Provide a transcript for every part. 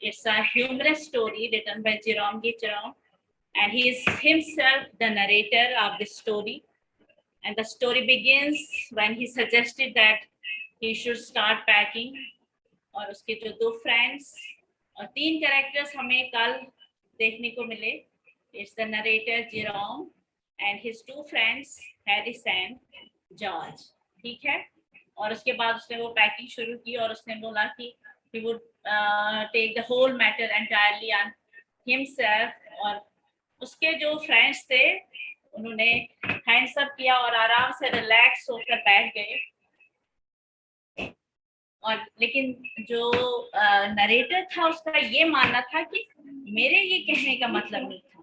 It's a humorous story written by Jerome G. Jerome, and he is himself the narrator of this story. And the story begins when he suggested that he should start packing. और उसके जो 2 friends और 3 characters हमें कल देखने को मिले. It's the narrator Jerome and his 2 friends Harris and George. ठीक है. और उसके बाद उसने वो पैकिंग शुरू की और उसने बोला कि he would take the whole matter entirely on himself. और उसके जो फ्रेंड्स थे उन्होंने हैंड्स अप किया और आराम से रिलैक्स होकर बैठ गए. और लेकिन जो नरेटर था उसका ये मानना था कि मेरे ये कहने का मतलब नहीं था.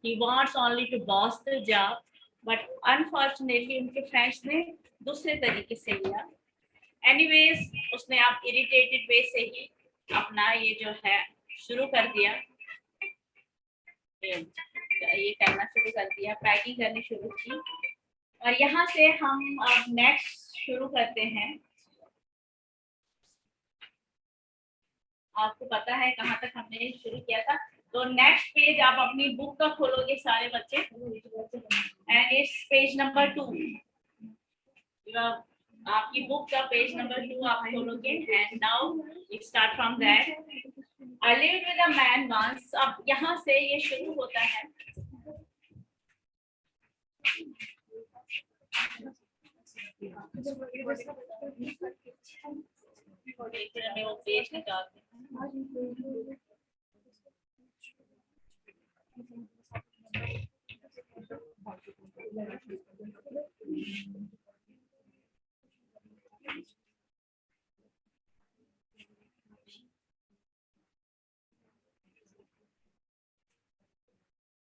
He wants only to boss the job, but unfortunately उनके फ्रेंड्स ने दूसरे तरीके से लिया. Anyways, उसने आप इरिटेटेड वे से ही अपना ये जो है शुरू कर दिया, ये करना शुरू कर दिया, पैकिंग करनी शुरू की. और यहाँ से हम अब नेक्स्ट शुरू करते हैं. आपको पता है कहाँ तक हमने शुरू किया था. तो नेक्स्ट पेज आप अपनी बुक का खोलोगे सारे बच्चे, एंड इट्स पेज नंबर 2. आपकी बुक का पेज नंबर 2 आप खोलोगे. And now it start from that. I lived with a man once. अब यहाँ से ये शुरू होता है. मैं वो पेज निकालती हूँ.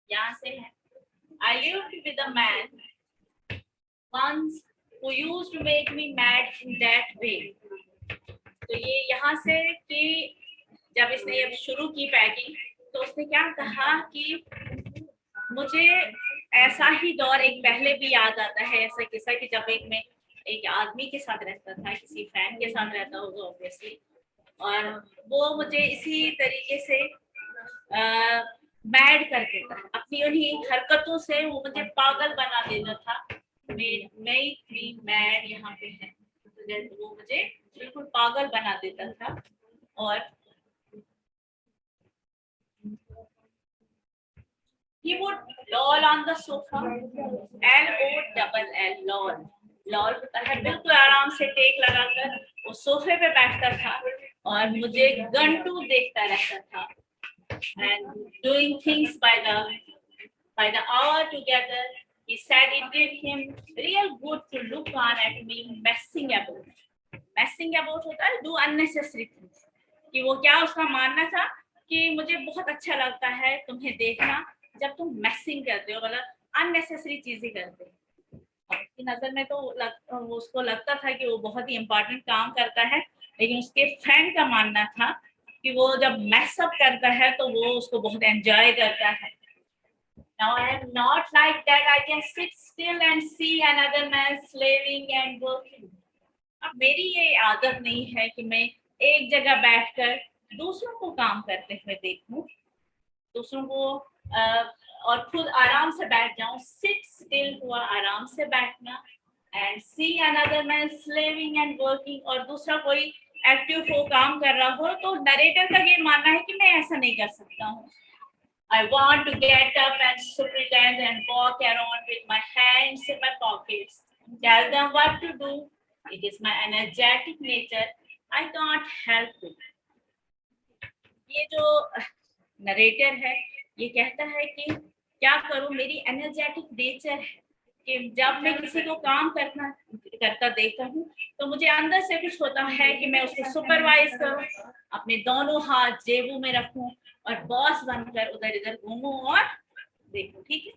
यहाँ से है. I lived with a man once who used to make me mad in that way. तो ये यहाँ से कि जब इसने अब शुरू की पैकिंग तो उसने क्या कहा कि मुझे ऐसा ही दौर एक पहले भी याद आता है, ऐसा किस्सा कि जब मैं एक आदमी के साथ रहता था, किसी फ्रेंड के साथ रहता होगा ऑब्वियसली, और वो मुझे इसी तरीके से मैड कर देता था. अपनी उन्हीं हरकतों से वो मुझे पागल बना देता था. मैं मैड यहाँ पे है, वो मुझे बिल्कुल पागल बना देता था. और he would loll on the sofa. LOLL loll. Lol होता है बिल्कुल आराम से टेक लगाकर वो सोफे पे बैठता था और मुझे गंटू देखता रहता था. And doing things by the hour together. He said it did him real good to look on at me messing about. Messing about होता है do unnecessary things. कि वो क्या उसका मानना था कि मुझे बहुत अच्छा लगता है तुम्हें देखना जब तुम मैसिंग करते हो, मतलब अननेसेसरी चीजें करते हो. उसकी नजर में तो उसको लगता था कि वो बहुत ही इम्पोर्टेंट काम करता है, लेकिन उसके फ्रेंड का मानना था कि वो जब मैसअप करता है तो वो उसको बहुत एंजॉय करता है. Now I am not like that. I can sit still and see another man slaving and working. अब मेरी ये आदत नहीं है कि मैं एक जगह बैठकर दूसरों को काम करते हुए देखूं, दूसरों को और खुद आराम से बैठ जाऊं. Sit still हुआ आराम से बैठना, and see another man slaving and working, और दूसरा कोई एक्टिव हो काम कर रहा हो. तो नरेटर का ये मानना है कि मैं ऐसा नहीं कर सकता हूँ. I want to get up and pretend and walk around with my hands in my pockets, tell them what to do. It is my energetic nature. I can't help it. ये जो नरेटर है ये कहता है कि क्या करूं, मेरी एनर्जेटिक नेचर है कि जब मैं किसी को काम करता देखता हूँ तो मुझे अंदर से कुछ होता है कि मैं उसको सुपरवाइज करूं, अपने दोनों हाथ जेबों में रखूं और बॉस बनकर उधर इधर घूमूं और देखूं. ठीक है.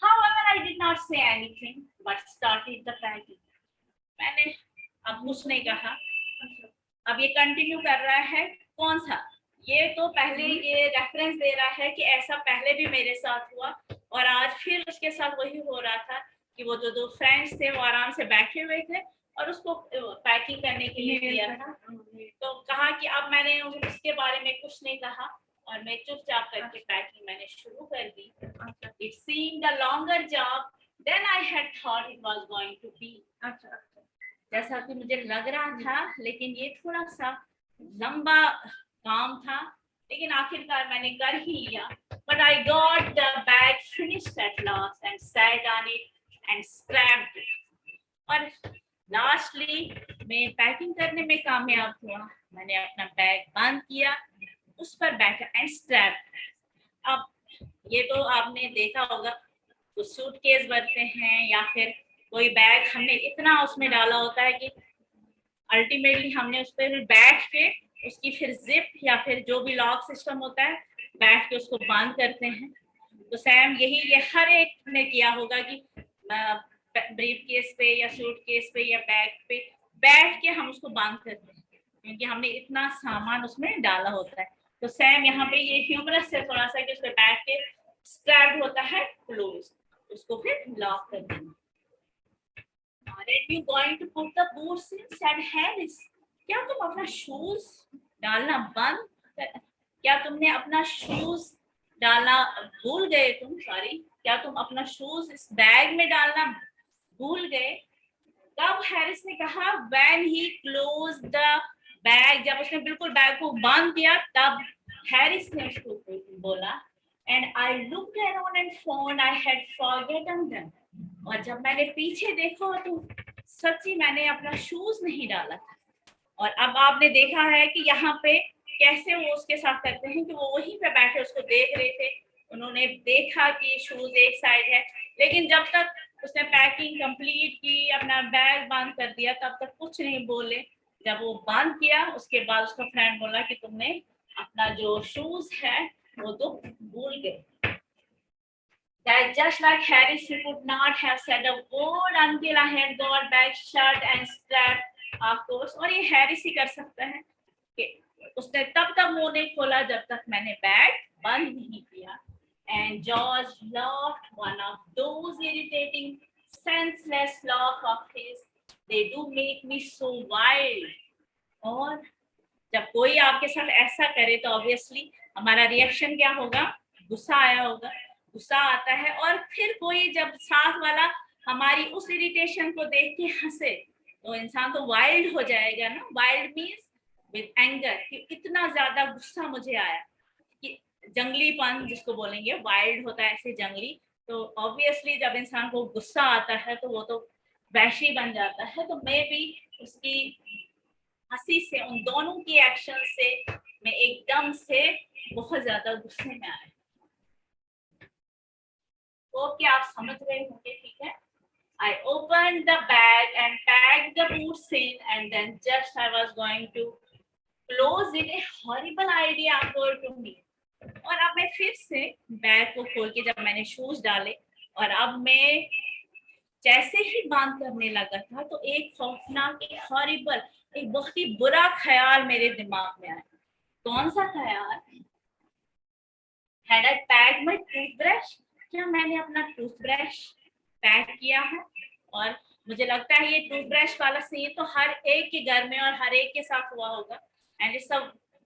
However, I did not say anything but started the packing. मैंने अब कुछ नहीं कहा. अब ये कंटिन्यू कर रहा है. कौन सा? ये तो पहले ये रेफरेंस दे रहा है कि ऐसा पहले भी मेरे साथ हुआ और आज फिर उसके साथ वही हो रहा था कि वो जो 2 फ्रेंड्स थे वो आराम से बैठे हुए थे और उसको पैकिंग करने के लिए दिया था। तो कहा कि अब मैंने उसके बारे में कुछ नहीं कहा और मैं चुपचाप करके पैकिंग मैंने शुरू कर दी। It seemed a longer job than I had thought it was going to be. जैसा कि मुझे लग रहा था, लेकिन ये थोड़ा सा लंबा काम था, लेकिन आखिरकार मैंने कर ही लिया। But I got the bag finished at last and sat on it and strapped it. और लास्टली मैं पैकिंग करने में कामयाब हुआ। मैंने अपना बैग बंद किया, उस पर बैठा एंड स्ट्रैप। अब ये तो आपने देखा होगा, तो सूटकेस भरते हैं या फिर कोई बैग, हमने इतना उसमें डाला होता है कि अल्टीमेटली हमने उस पर बैठ के उसकी फिर जिप या फिर जो भी लॉक सिस्टम होता है बैठ के उसको बंद करते हैं। तो सैम ये हर एक ने किया होगा कि ब्रीफ केस पे या सूट केस पे या बैग पे बैठ के हम उसको बंद करते हैं, क्योंकि हमने इतना सामान उसमें डाला होता है। तो सैम यहाँ पे ये ह्यूमरस है थोड़ा सा कि उस पर बैठ के स्ट्रैप्ड होता है क्लोज, उसको फिर लॉक कर देंगे। Aren't you going to put the boots in? said Harris. क्या तुम अपना शूज डालना बंद क्या तुमने अपना शूज डालना भूल गए क्या तुम अपना शूज इस बैग में डालना भूल गए? तब हैरिस ने कहा when he closed the bag, जब उसने बिल्कुल बैग को बंद किया तब हैरिस ने उसको बोला and I looked around and found I had forgotten them. और जब मैंने पीछे देखा तो सच्ची मैंने अपना शूज नहीं डाला था। और अब आपने देखा है कि यहाँ पे कैसे वो उसके साथ करते हैं कि वो वहीं पे बैठे उसको देख रहे थे, उन्होंने देखा कि शूज एक साइड है, लेकिन जब तक उसने पैकिंग कंप्लीट की, अपना बैग बंद कर दिया, तब तक कुछ नहीं बोले। जब वो बंद किया उसके बाद उसका फ्रेंड बोला कि तुमने अपना जो शूज है वो तो भूल गए। That just like Harris, he could not have said a word until I had got back shut and strapped, of course. और ये हैरिस ही कर सकता है कि उसने तब तक मुंह नहीं खोला जब तक मैंने बैग बंद नहीं किया। And George laughed, one of those irritating, senseless laugh of his. They do make me so wild. और जब कोई आपके साथ ऐसा करे तो ऑब्वियसली हमारा रिएक्शन क्या होगा? गुस्सा आया होगा, गुस्सा आता है। और फिर कोई जब साथ वाला हमारी उस इरिटेशन को देख के हंसे तो इंसान तो वाइल्ड हो जाएगा ना। वाइल्ड मीन्स विद एंगर, कि इतना ज्यादा गुस्सा मुझे आया, कि जंगलीपन जिसको बोलेंगे, वाइल्ड होता है ऐसे जंगली। तो ऑब्वियसली जब इंसान को गुस्सा आता है तो वो तो वैशी बन जाता है। तो मैं भी उसकी हंसी से, उन दोनों की एक्शन से मैं एकदम से बहुत ज्यादा गुस्से में आया। तो क्या आप समझ रहे होंगे? ठीक है। I opened the bag and packed the boots in, and then just I was going to close it, a horrible idea occurred to me. और अब मैं फिर से बैग को खोल के जब मैंने शूज डाले और अब मैं जैसे ही बंद करने लगा था तो एक खौफनाक, एक हॉरिबल, एक बहुत ही बुरा ख्याल मेरे दिमाग में आया। कौन सा ख्याल? Had I packed my toothbrush? क्या मैंने अपना टूथब्रश पैक किया है? और मुझे लगता है ये टूथब्रश वाला सीन तो हर एक के घर में और हर एक के साथ हुआ होगा। And it's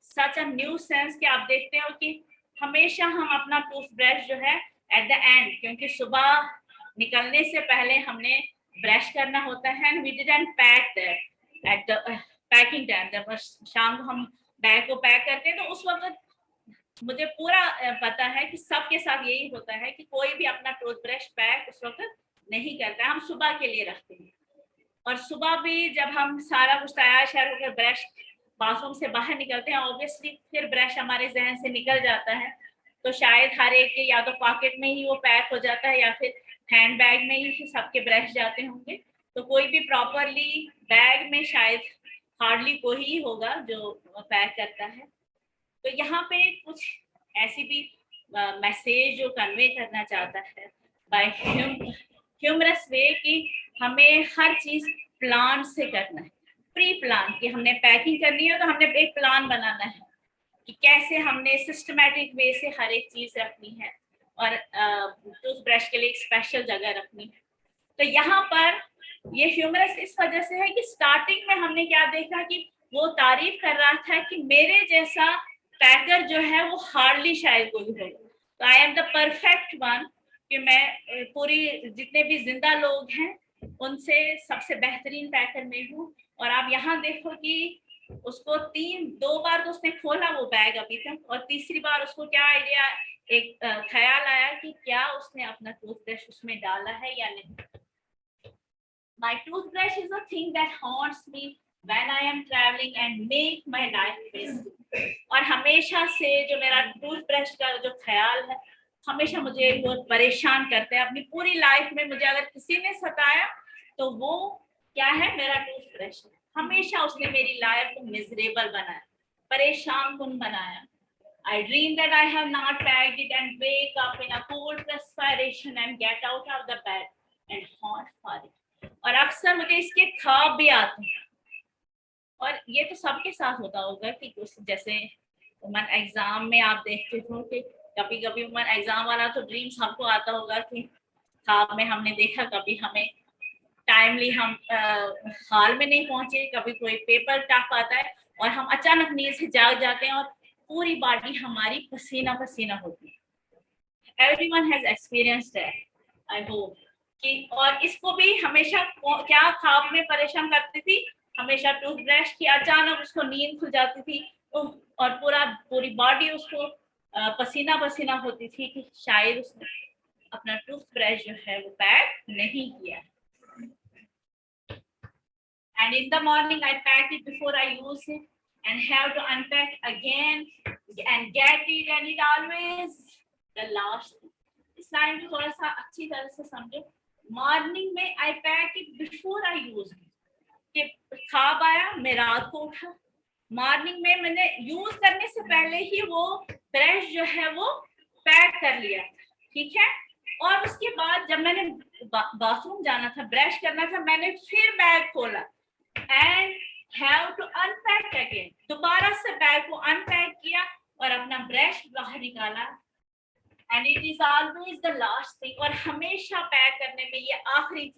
such a new sense कि आप देखते हो कि हमेशा हम अपना टूथब्रश जो है एट द एंड, क्योंकि सुबह निकलने से पहले हमने ब्रश करना होता है, and we didn't pack that at the packing time. जब शाम को हम बैग को पैक करते हैं तो उस वक्त मुझे पूरा पता है कि सबके साथ यही होता है कि कोई भी अपना टूथब्रश पैक उस वक्त नहीं करता है, हम सुबह के लिए रखते हैं। और सुबह भी जब हम सारा कुछ तैयार शैयार होकर ब्रश बाथरूम से बाहर निकलते हैं, ऑब्वियसली फिर ब्रश हमारे जहन से निकल जाता है। तो शायद हर एक के या तो पॉकेट में ही वो पैक हो जाता है या फिर हैंड बैग में ही सबके ब्रश जाते होंगे। तो कोई भी प्रॉपरली बैग में शायद हार्डली कोई ही होगा जो पैक करता है। तो यहाँ पे कुछ ऐसी भी मैसेज जो कन्वे करना चाहता है बाय ह्यूमरस वे कि हमें हर चीज प्लान से करना है, प्री प्लान। कि हमने पैकिंग करनी है तो हमने एक प्लान बनाना है कि कैसे हमने सिस्टमैटिक वे से हर एक चीज रखनी है और टूथब्रश के लिए एक स्पेशल जगह रखनी है। तो यहाँ पर ये ह्यूमरस इस वजह से है कि स्टार्टिंग में हमने क्या देखा कि वो तारीफ कर रहा था कि मेरे जैसा पैकर जो है वो हार्डली शायद कोई होगा, तो I am the perfect one, कि मैं पूरी जितने भी जिंदा लोग हैं उनसे सबसे बेहतरीन पैकर में हूँ। और आप यहाँ देखो कि उसको 2 बार तो उसने खोला वो बैग अभी तक, और तीसरी बार उसको क्या आइडिया, एक ख्याल आया कि क्या उसने अपना टूथब्रश उसमें डाला है या नहीं। My toothbrush is a thing that haunts me when I am traveling and make my life busy. और हमेशा से जो मेरा टूथब्रश का जो ख्याल है हमेशा मुझे बहुत परेशान करते हैं। अपनी पूरी लाइफ में मुझे अगर किसी ने सताया तो वो क्या है, मेरा टूथब्रश है। हमेशा उसने मेरी लाइफ को मिजरेबल बनाया, परेशान कुन बनाया। I dream that I have not packed it and wake up in a cold perspiration and get out of the bed and haunt for it. और अक्सर मुझे इसके ख्वाब भी आते हैं, और ये तो सबके साथ होता होगा कि कुछ जैसे उमन एग्जाम में आप देखते हो कि कभी कभी उमन एग्जाम वाला तो ड्रीम्स हमको आता होगा कि ख्वाब में हमने देखा, कभी हमें टाइमली हम हाल में नहीं पहुंचे, कभी कोई पेपर टफ आता है और हम अचानक नींद से जाग जाते हैं और पूरी बॉडी हमारी पसीना पसीना होती है। Everyone has experienced that, I hope कि। और इसको भी हमेशा क्या ख्वाब में परेशान करती थी, हमेशा टूथब्रश की अचानक उसको नींद खुल जाती थी और पूरी बॉडी उसको पसीना पसीना होती थी कि शायद उसने अपना टूथब्रश जो है वो पैक नहीं किया। And in the morning I pack it before I use it and have to unpack again and get it, and it always the last. इस लाइन को थोड़ा सा अच्छी तरह से समझो। मॉर्निंग में I pack it before I use it, कि ख्वाब आया, मैं रात को उठा, मॉर्निंग में मैंने यूज करने से पहले ही वो ब्रश जो है वो पैक कर लिया, ठीक है। और उसके बाद जब मैंने बाथरूम जाना था, ब्रश करना था, मैंने फिर बैग खोला and have to unpack again, दोबारा से बैग को अनपैक किया और अपना ब्रश बाहर निकाला। and it is always the last thing, और हमेशा पैक करने में ये आखिरी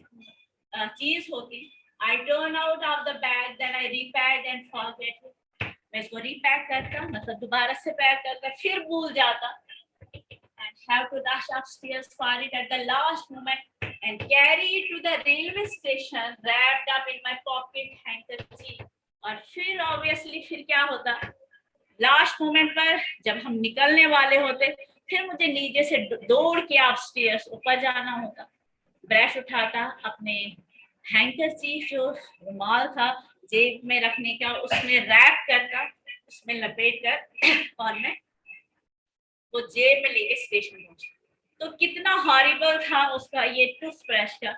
चीज होती। I turn out of the bag, then I repack and forget it. मैं इसको रीपैक करता, मतलब दोबारा से पैक करता, फिर भूल जाता, and have to rush upstairs for it at the last moment and carry it to the railway station wrapped up in my pocket handkerchief. और फिर obviously फिर क्या होता, लास्ट मोमेंट पर जब हम निकलने वाले होते, फिर मुझे नीचे से दौड़ के अपस्टेयर्स ऊपर जाना होता, ब्रश उठाता, अपने हैंकरचीफ जो रुमाल था जेब में रखने का उसमें रैप करता, उसमें लपेट कर और मैं वो जेब में लेके स्टेशन पहुंचा। तो कितना हॉरिबल था उसका ये टूथब्रश का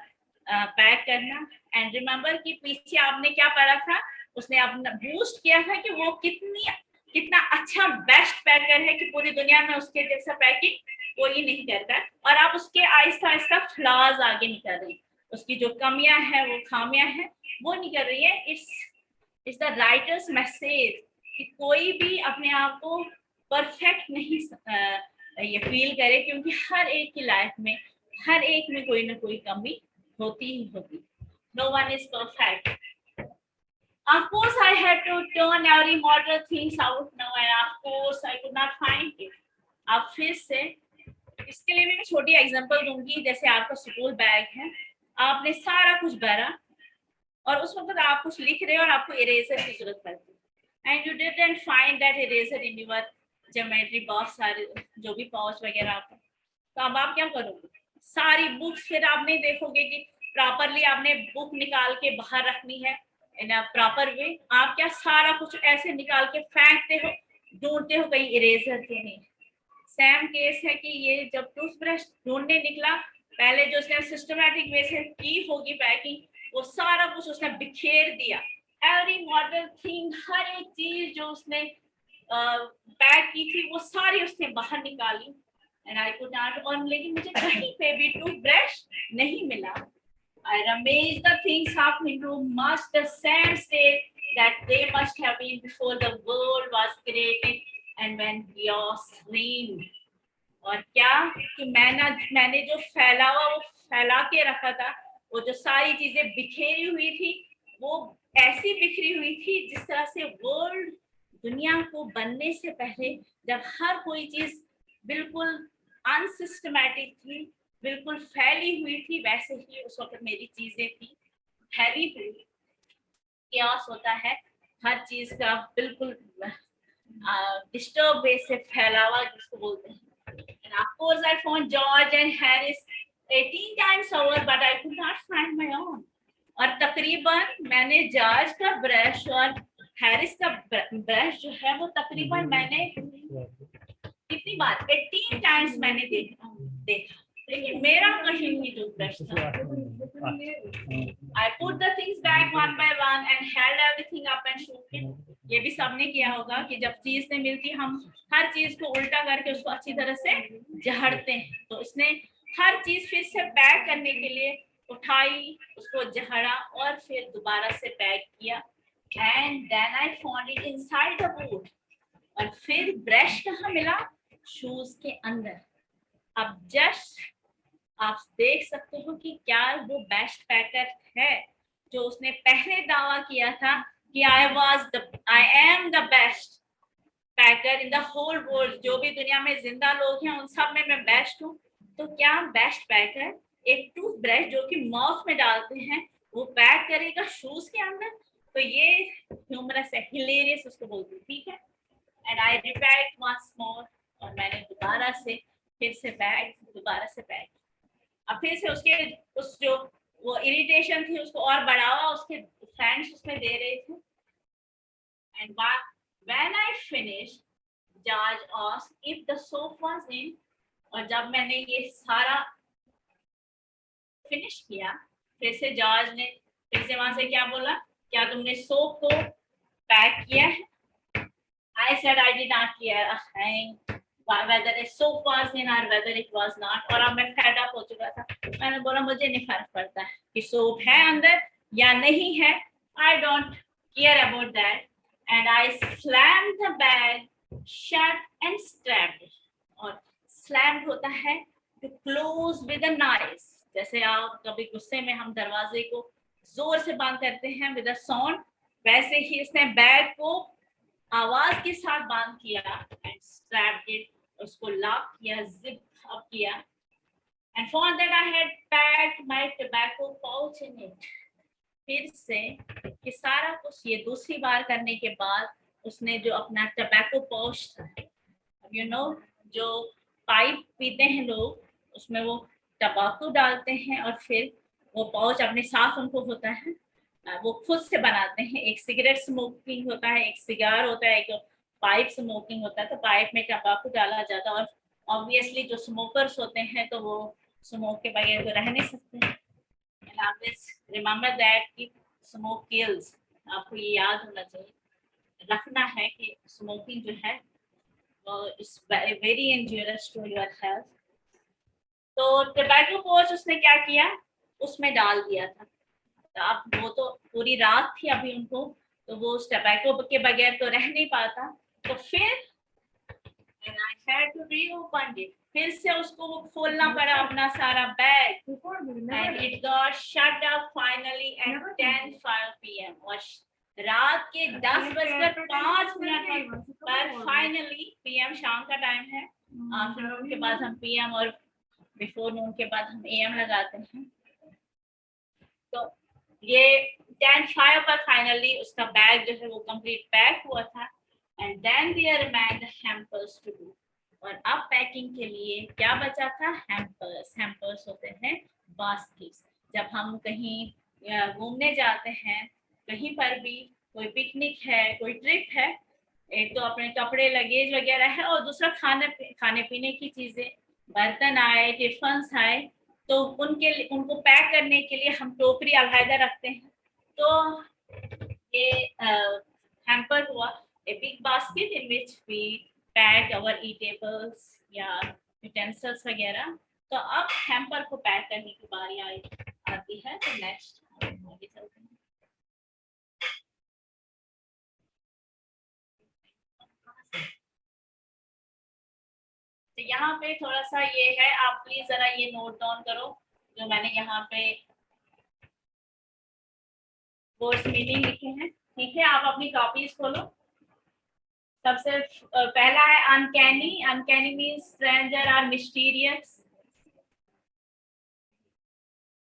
पैक करना। एंड रिमेम्बर कि पीछे आपने क्या पढ़ा था, उसने अपना बूस्ट किया था कि वो कितना अच्छा बेस्ट पैकर है कि पूरी दुनिया में उसके जैसा पैकिंग कोई नहीं करता। और आप उसके आहिस्ता आहिस्ता फ्लॉज आगे निकल रही, उसकी जो कमियां हैं वो खामियां हैं वो निकल रही है। इट्स द राइटर्स मैसेज कि कोई भी अपने आप को परफेक्ट नहीं ये फील करे, क्योंकि हर एक की लाइफ में हर एक में कोई ना कोई कमी होती ही होती। No one is perfect. Of course, I had to turn every model things out now, and of course, I could not find it. अब फिर से इसके लिए भी मैं छोटी एग्जांपल दूंगी। जैसे आपका स्कूल बैग है, आपने सारा कुछ भरा और उस वक्त आप कुछ लिख रहे हो और आपको इरेजर की जरूरत पड़ती है, and you didn't find that eraser in your geometry box, सारे जो भी पाउच वगैरह आपका। तो अब आप क्या करोगे, सारी बुक्स फिर आप नहीं देखोगे कि प्रॉपरली आपने बुक निकाल के बाहर रखनी है इन अ प्रॉपर वे। आप क्या सारा कुछ ऐसे निकाल के फेंकते हो, ढूंढते हो कहीं इरेजर तो नहीं। सेम केस है कि ये जब टूथब्रश ढूंढने निकला, पहले जो उसने सिस्टमैटिक वे से की होगी पैकिंग, वो सारा कुछ उसने बिखेर दिया। एवरी मॉडल थिंग, हर एक चीज जो उसने पैक की थी वो सारी उसने बाहर निकाली। एंड आई कुड नॉट, और लेकिन मुझे कहीं पे भी टूथब्रश नहीं मिला। I rummaged the things up into much the same state that they must have been before the world was created and when chaos reigned. और क्या कि मैंने जो फैला हुआ वो फैला के रखा था, वो जो सारी चीजें बिखेरी हुई थी वो ऐसी बिखरी हुई थी जिस तरह से वर्ल्ड दुनिया को बनने से पहले जब हर कोई चीज बिल्कुल अनसिस्टमैटिक थी, बिल्कुल फैली हुई थी, वैसे ही उस वक्त मेरी चीजें थी फैली हुई। chaos होता है हर चीज का बिल्कुल डिस्टर्ब वे से फैलावा जिसको बोलते हैं। And of course I found George and Harris 18 times over but I could not find my own. और तकरीबन मैंने जॉर्ज का ब्रश और हैरिस का ब्रश जो है वो तकरीबन मैंने कितनी बार 18 टाइम्स मैंने देखा लेकिन मेरा कहीं भी टूथब्रश था। I put the things back one by one and held everything up and shook it. ये भी सबने किया होगा कि जब चीज से मिलती हम हर चीज को उल्टा करके उसको अच्छी तरह से जहड़ते हैं। तो इसने हर चीज फिर से पैक करने के लिए उठाई, उसको जहड़ा और फिर दोबारा से पैक किया। And then I found it inside the boot. और फिर ब्रश कहाँ मिला? शूज के अंदर। अब जस्ट आप देख सकते हो कि क्या वो बेस्ट पैकर है जो उसने पहले दावा किया था कि I am the best packer in the whole world. जो भी दुनिया में जिंदा लोग हैं उन सब में मैं बेस्ट हूँ। तो क्या बेस्ट पैकर एक टूथब्रश जो कि माउथ में डालते हैं वो पैक करेगा शूज के अंदर? तो ये ह्यूमरस है, हिलेरियस उसको बोलते हैं, ठीक है। एंड आई रिपैक्ड वंस मोर और मैंने दोबारा से फिर से दोबारा से पैक। अब फिर से उसके उस जो वो इरिटेशन थी उसको और बढ़ावा उसके फ्रेंड्स उसमें दे रहे थे। And when I finish George asked if the soap was in. और जब मैंने ये सारा फिनिश किया फिर से जॉर्ज ने फिर से वहां से क्या बोला, क्या तुमने सोप को पैक किया है? I said I did not care a thing whether a soap was in or whether it was not. और अब मैं fed up हो चुका था। मैंने बोला मुझे नहीं फर्क पड़ता है कि सोप है अंदर या नहीं है। I don't care about that. And I slammed the bag shut and strapped it. और slammed होता है to close with a noise. जैसे आप कभी गुस्से में हम दरवाजे को जोर से बंद करते हैं with a sound, वैसे ही इसने बैग को आवाज के साथ बांध किया एंड स्ट्रैप्ड इट, उसको लॉक किया, जिप अप किया। And for that I had packed my tobacco pouch in it. फिर से ये सारा कुछ ये दूसरी बार करने के बाद उसने जो अपना टोबैको पाउच था, यू नो जो पाइप पीते हैं लोग उसमें वो टबाको डालते हैं और फिर वो पाउच अपने साथ उनको होता है, वो खुद से बनाते हैं। एक सिगरेट स्मोकिंग होता है, एक सिगार होता है, एक पाइप स्मोकिंग होता है। तो पाइप में टबाकू डाला जाता है और ऑब्वियसली जो स्मोकर्स होते हैं तो वो स्मोक के बगैर तो रह नहीं सकते। एंड ऑलवेज रिमेंबर दैट कि स्मोक किल्स। आपको ये याद होना चाहिए, रखना है कि स्मोकिंग जो है is very injurious to your health. तो टोबैको पाउच उसने क्या किया, उसमें डाल दिया था। अब वो तो पूरी रात थी अभी उनको, तो वो उस टोबैको के बगैर तो रह नहीं पाता। तो फिर and I had to reopen it. फिर से उसको वो खोलना पड़ा अपना सारा bag and it got shut up finally at 10:05 PM। और रात के 10:05 पर फाइनली PM शाम का टाइम है, आफ्टरनून के बाद हम PM और बिफोर नून के बाद हम AM लगाते हैं। तो ये 10:05 पर फाइनली उसका बैग जो है वो कंप्लीट पैक हुआ था। And then there remained the hampers to do. और अब पैकिंग के लिए क्या बचा था? हैम्पर्स। हैम्पर्स होते हैं बास्केट्स। जब हम कहीं घूमने जाते हैं, कहीं पर भी कोई पिकनिक है, कोई ट्रिप है, एक तो अपने कपड़े लगेज वगैरह है और दूसरा खाने पीने की चीजें, बर्तन आए, टिफिन आए, तो उनको पैक करने के लिए हम टोकरी अलग रखते हैं। तो ये हैम्पर हुआ a big basket in which we pack our eatables या utensils वगैरह। तो अब हैम्पर को पैक करने की बारी आती है। तो नेक्स्ट आगे चलते हैं। तो यहाँ पे थोड़ा सा ये है, आप प्लीज जरा ये नोट डाउन करो जो मैंने यहाँ पे वर्ड्स मीनिंग लिखे हैं, ठीक है। आप अपनी कॉपीज खोलो। सबसे पहला है अनकैनी। अनकैनी मीन्स स्ट्रेंजर और mysterious.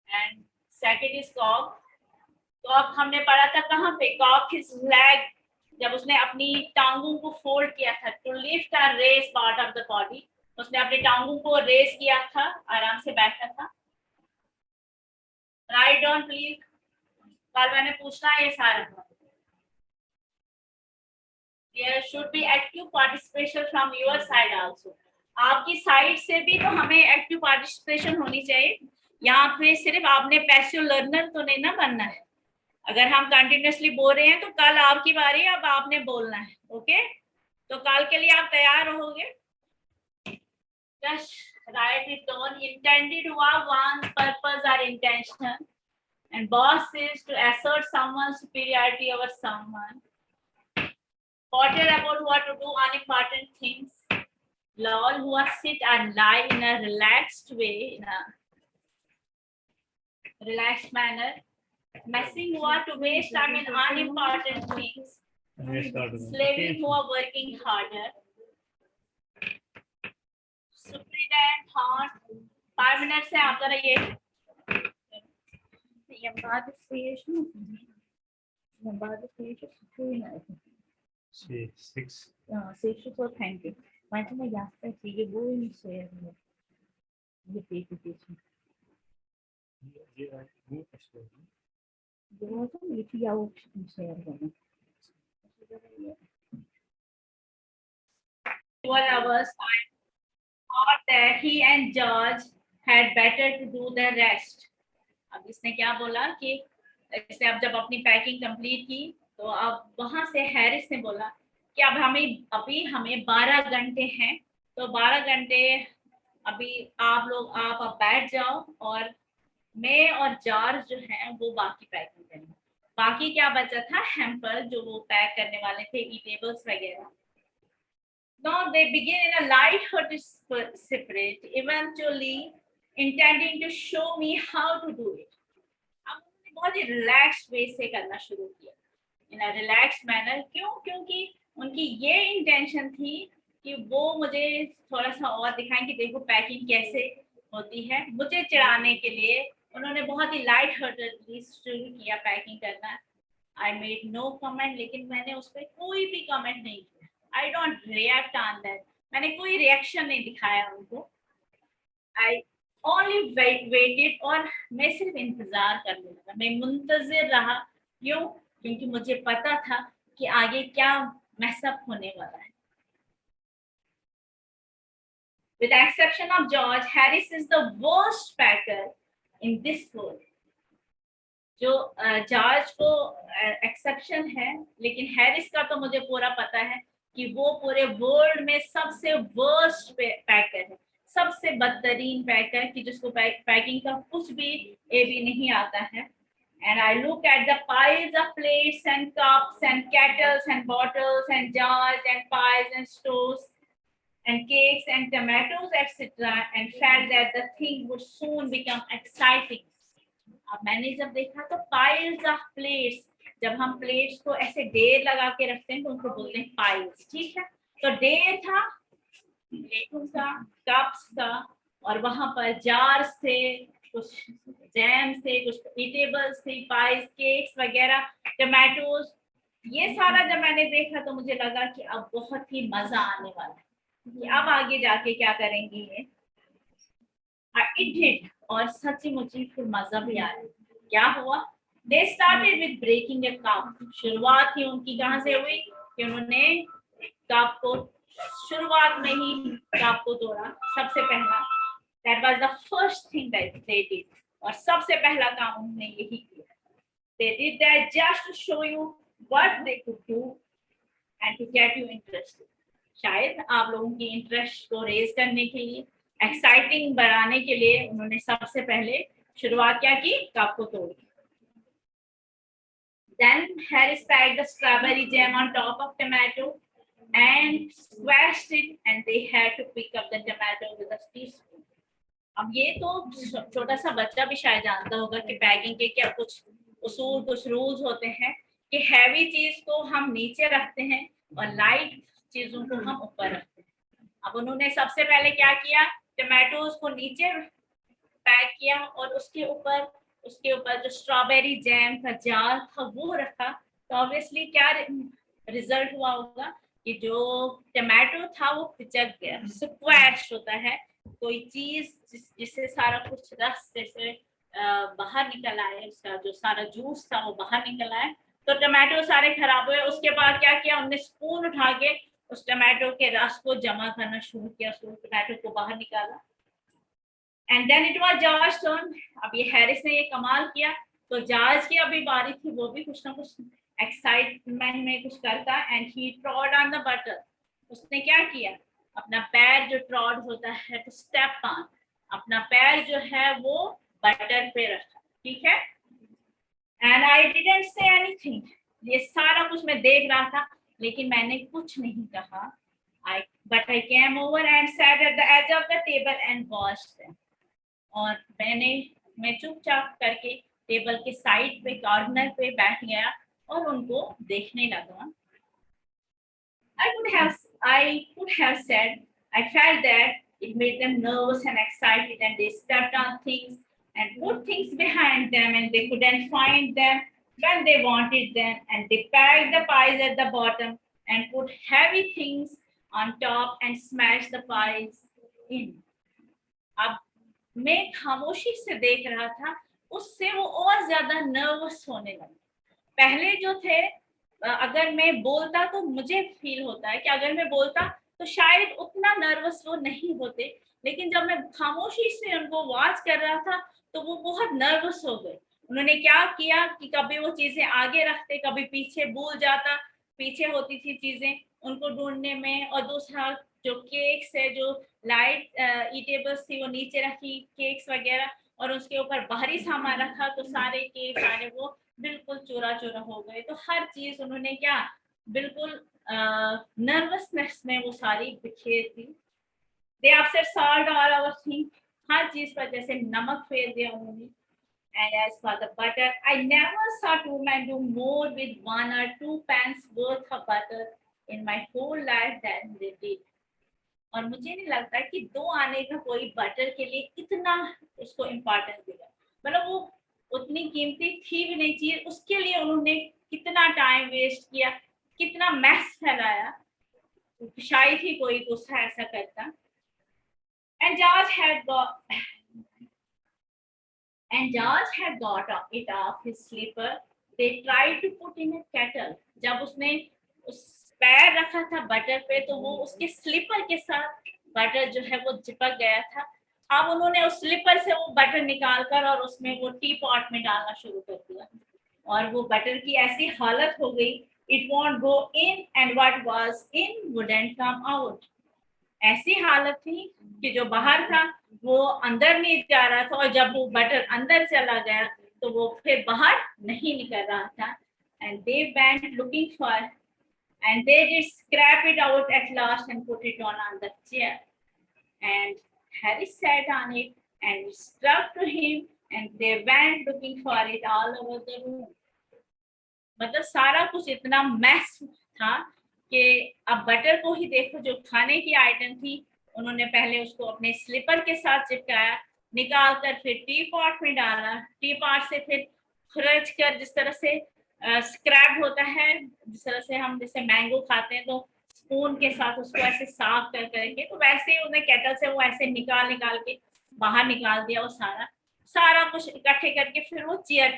And second is cock. Cock हमने पढ़ा था कहाँ पे, कॉक हिज लेग, जब उसने अपनी टांगों को फोल्ड किया था, टू लिफ्ट और raise part of the body, उसने अपनी टांगों को रेस किया था, आराम से बैठा था। राइट डाउन प्लीज, कल मैंने पूछना है ये सारा। There should be active participation from your side also. आपकी साइड से भी तो हमें एक्टिव पार्टिसिपेशन होनी चाहिए। यहाँ पे सिर्फ आपने पैसिव लर्नर तो नहीं ना बनना है। अगर हम कंटिन्यूसली बोल रहे हैं तो कल आपकी बारी है, अब आपने बोलना है। ओके, तो कल के लिए आप तैयार रहोगे। Just write it down. Intended हुआ one's purpose or intention, and boss is to assert someone's superiority over someone. Potter about what to do unimportant things. Lol हुआ sit and lie in a relaxed way, in a relaxed manner. Messing हुआ to waste time in unimportant things. Slaving हुआ working harder. Superdent thought 5 minutes से आप जरा ये बाद creation six. for thank you. Mas uma gasta aqui, eu vou iniciar the presentation. Eu vou também criar o iniciar. 12 hours time, thought that he and George had better to do the rest. अब इसने क्या बोला कि इसने अब जब अपनी packing complete की तो अब वहां से हैरिस ने बोला कि अब हमें 12 घंटे हैं, तो 12 घंटे अभी आप बैठ जाओ और मैं और जॉर्ज जो हैं वो बाकी पैकिंग करेंगे। बाकी क्या बचा था, हैम्पर जो वो पैक करने वाले थे, ईटेबल्स वगैरह। Now they begin in a light-hearted spirit, eventually intending to show me how to do it. अब उन्होंने बहुत ही रिलैक्स्ड वे से करना शुरू किया, इन अ रिलैक्स्ड मैनर। क्यों? क्योंकि उनकी ये इंटेंशन थी कि वो मुझे थोड़ा सा और दिखाएं कि देखो पैकिंग कैसे होती है। मुझे चिढ़ाने के लिए उन्होंने बहुत ही लाइट हार्टेडली शुरू किया पैकिंग करना। आई मेड नो कमेंट, लेकिन मैंने उस पर कोई भी कमेंट नहीं किया। I don't react on that, मैंने कोई रिएक्शन नहीं दिखाया उनको। आई ओनली वेटेड, और मैं सिर्फ इंतजार करने लगा, मैं मुंतजिर रहा। क्यों? क्योंकि मुझे पता था कि आगे क्या मैसअप होने वाला है। With the exception of George, Harris is the worst packer in this world. जो जॉर्ज को एक्सेप्शन है, लेकिन हैरिस का तो मुझे पूरा पता है कि वो पूरे वर्ल्ड में सबसे वर्स्ट पैकर है, सबसे बदतरीन पैकर कि जिसको पैकिंग का कुछ भी ए भी नहीं आता है। And I look at the piles of plates and cups and kettles and bottles and jars and pies and stores and cakes and tomatoes, etc., and felt that the thing would soon become exciting. अब मैंने जब देखा तो piles of plates, जब हम plates को ऐसे ढेर लगा के रखते हैं तो उनको बोलते हैं पाइल्स, ठीक है। तो ढेर था प्लेटों का, कप्स का, और वहां पर जार्स थे, कुछ जैम्स थे, कुछ ईटेबल्स थे, पाइस, केक्स वगैरह, टमाटोज। ये सारा जब मैंने देखा तो मुझे लगा कि अब बहुत ही मजा आने वाला है कि अब आगे जाके क्या करेंगे ये। It did, और सच्ची मुच्ची फिर मजा भी आया। क्या हुआ? They started with breaking a cup. शुरुआत ही उनकी कहाँ से हुई कि उन्होंने कप को शुरुआत में ही कप को तोड़ा, सबसे पहला। That was the first thing that they did, और सबसे पहला काम उन्होंने यही किया। They did that just to show you what they could do and to get you interested. शायद आप लोगों की इंटरेस्ट को रेज करने के लिए, एक्साइटिंग बढ़ाने के लिए उन्होंने सबसे पहले शुरुआत क्या की, कप को तोड़ दी। Then Harris packed the strawberry jam on top of tomato and squashed it, and they had to pick up the tomato with a teaspoon. अब ये तो छोटा सा बच्चा भी शायद जानता होगा कि पैकिंग के क्या कुछ उसूल, कुछ रूल्स होते हैं कि हैवी चीज को हम नीचे रखते हैं और लाइट चीजों को हम ऊपर रखते हैं। अब उन्होंने सबसे पहले क्या किया, टमाटोज को नीचे पैक किया और उसके ऊपर जो स्ट्रॉबेरी जैम का जार था वो रखा। तो ऑब्वियसली क्या रिजल्ट हुआ होगा कि जो टमाटो था वो पिचक गया, स्क्वैश होता है कोई चीज जिससे सारा कुछ रस जैसे बाहर निकल आए, उसका जो सारा जूस था वो बाहर निकल आए, तो टमाटो सारे खराब हुए। उसके बाद क्या किया, उन्होंने स्पून उठा के उस टमाटो के रस को जमा करना शुरू किया, उस टमाटो को बाहर निकाला। And then it was George turn. अब ये हैरिस ने ये कमाल किया, तो जॉर्ज की अभी बारी थी, वो भी कुछ ना कुछ एक्साइटमेंट में कुछ करता, and he ट्रॉड on the butter. उसने क्या किया, अपना पैर जो ट्रॉड होता है तो स्टेप ऑन, अपना पैर जो है वो बटर पे रखा, ठीक है। And I didn't say anything, ये सारा कुछ मैं देख रहा था लेकिन मैंने कुछ नहीं कहा। But I came over and sat at the edge of the table and watched them. और मैं चुपचाप करके टेबल के साइड पे कॉर्नर पे बैठ गया और उनको देखने लगा। I could have said I felt that it made them nervous and excited, and they stepped on things and put things behind them, and they couldn't find them when they wanted them, and they packed the pies at the bottom and put heavy things on top and smashed the pies in. अब मैं खामोशी से देख रहा था, उससे वो और ज्यादा नर्वस होने लगे। पहले जो थे, अगर मैं बोलता तो मुझे फील होता है कि अगर मैं बोलता तो शायद उतना नर्वस वो नहीं होते, लेकिन जब मैं खामोशी से उनको वॉच कर रहा था तो वो बहुत नर्वस हो गए। उन्होंने क्या किया कि कभी वो चीजें आगे रखते, कभी पीछे भूल जाता, पीछे होती थी चीजें उनको ढूंढने में। और दूसरा जो केक्स है, जो लाइट ईटेबल्स थी वो नीचे रखी, केक्स वगैरह, और उसके ऊपर बाहरी सामान रखा, तो सारे केक सारे वो बिल्कुल चूरा चूरा हो गए। तो हर चीज उन्होंने क्या, बिल्कुल नर्वसनेस में वो सारी बिखेर थी। They upset salt all our thing, हर चीज पर जैसे नमक फेर दिया उन्होंने। And as for the butter, I never saw two men do more with 1 or 2 pans worth of butter in my whole life than they did. और मुझे नहीं लगता कि 2 आने का कोई बटर के लिए कितना उसको इम्पोर्टेंस देगा, मतलब वो उतनी कीमती थी भी नहीं चाहिए, उसके लिए उन्होंने कितना टाइम वेस्ट किया, कितना मैस फैलाया। शायद ही कोई दूसरा ऐसा करता। And George had got it off his slipper. They tried to put in a kettle. जब उसने उस पैर रखा था बटर पे तो वो उसके स्लीपर के साथ बटर जो है वो चिपक गया था। अब उन्होंने उस स्लीपर से वो बटर निकाल कर और उसमें वो टी पॉट में डालना शुरू कर दिया, और वो बटर की ऐसी हालत हो गई, it won't go in and what was in wouldn't come out. ऐसी हालत थी कि जो बाहर था वो अंदर नहीं जा रहा था, और जब वो बटर अंदर चला गया तो वो फिर बाहर नहीं निकल रहा था। And they went looking for and they did scrape it out at last and put it on the chair, and Harry sat on it and it stuck to him, and they went looking for it all over the room. मतलब सारा कुछ इतना mess था कि अब butter को ही देखो, जो खाने की आइटम थी उन्होंने पहले उसको अपने स्लीपर के साथ चिपकाया, निकाल कर फिर टी पॉट में डाला, टी पॉट से फिर खुरच कर, जिस तरह से स्क्रैप होता है, जिस तरह से हम जैसे मैंगो खाते हैं तो स्पून के साथ उसको ऐसे साफ कर करके, तो वैसे ही उन्हें केटल से वो ऐसे निकाल के बाहर निकाल दिया, वो सारा कुछ इकट्ठे करके फिर वो चेयर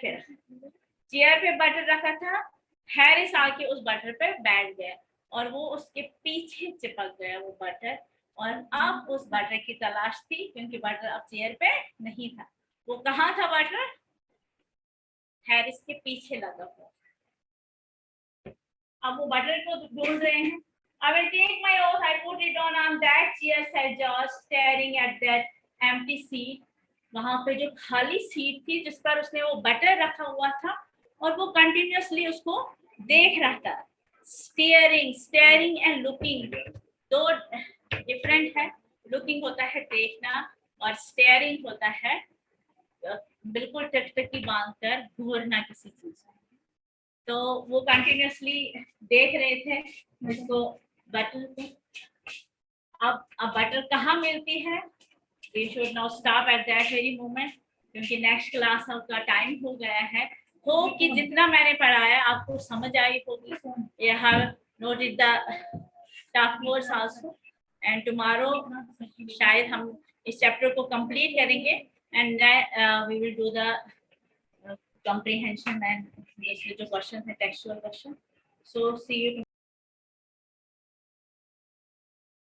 पे बटर रखा था। हैरिस आके उस बटर पे बैठ गया और वो उसके पीछे चिपक गया वो बटर, और अब उस बटर की तलाश थी क्योंकि बटर अब चेयर पे नहीं था। वो कहाँ था बटर? हैरिस के पीछे लगा हुआ। अब वो बटर को ढूंढ रहे हैं। I will take my oath, I put it on that chair, said George, staring at that empty seat. वहां पे जो खाली सीट थी जिस पर उसने वो बटर रखा हुआ था, और वो कंटिन्यूअसली उसको देख रहा था। स्टेयरिंग एंड लुकिंग दो डिफरेंट है। लुकिंग होता है देखना और स्टेयरिंग होता है बिल्कुल टकटकी बांध कर घूरना किसी चीज में। तो वो कंटिन्यूअसली देख रहे थे मुझको बटन को। अब बटन कहाँ मिलती है? We should now stop at that very moment, क्योंकि नेक्स्ट क्लास का टाइम हो गया है। हो कि जितना मैंने पढ़ाया आपको समझ आई होगी। You have noted the tough words also, and tomorrow शायद हम इस चैप्टर को कंप्लीट करेंगे, and we will do the comprehension and दूसरे जो क्वेश्चन है textual question. So see you